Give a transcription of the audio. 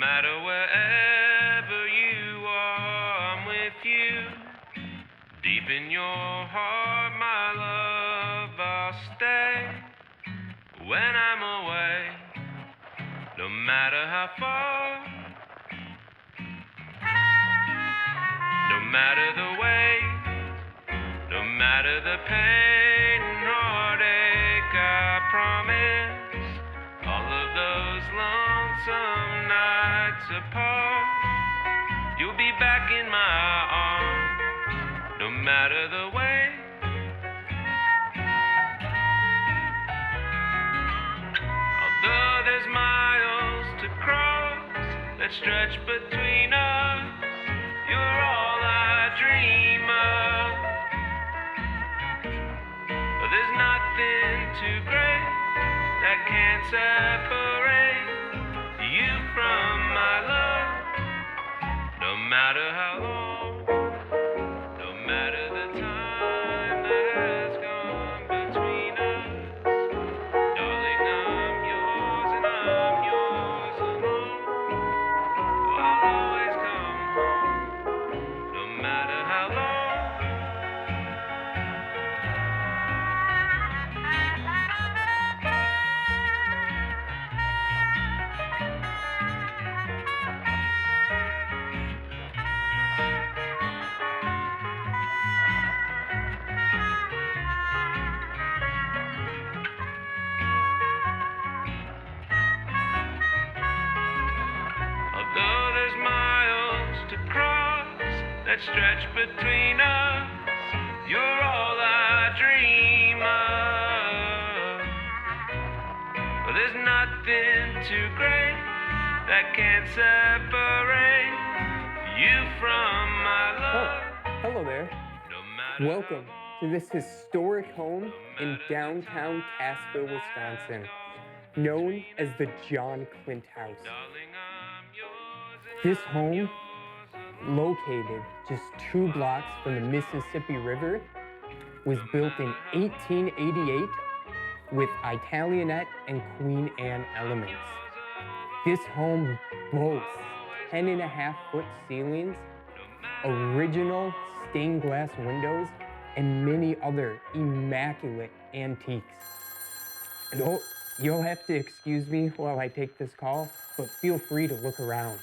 matter wherever you are, I'm with you. Deep in your heart, my love, I'll stay. When I'm away, no matter how far, no matter the way, no matter the pain and heartache, I promise all of those lonesome nights apart, you'll be back in my arms, no matter the way. Although there's miles to cross that stretch between us, you're all I dream of. There's nothing too great that can't separate you from my love, no matter how long, no matter the time that has gone between us. Darling, I'm yours and I'm yours alone. I'll always come home, no matter how long. Although there's miles to cross that stretch between us, you're all I dream of. There's nothing too great that can separate you from my love. Hello there. No matter Welcome to this historic home in downtown Cassville, Wisconsin, known as the John Klindt House. darling, I'm yours and This home, located just 2 blocks from the Mississippi River, was built in 1888 with Italianate and Queen Anne elements. This home boasts 10.5-foot ceilings, original stained glass windows, and many other immaculate antiques. You'll have to excuse me while I take this call, but feel free to look around.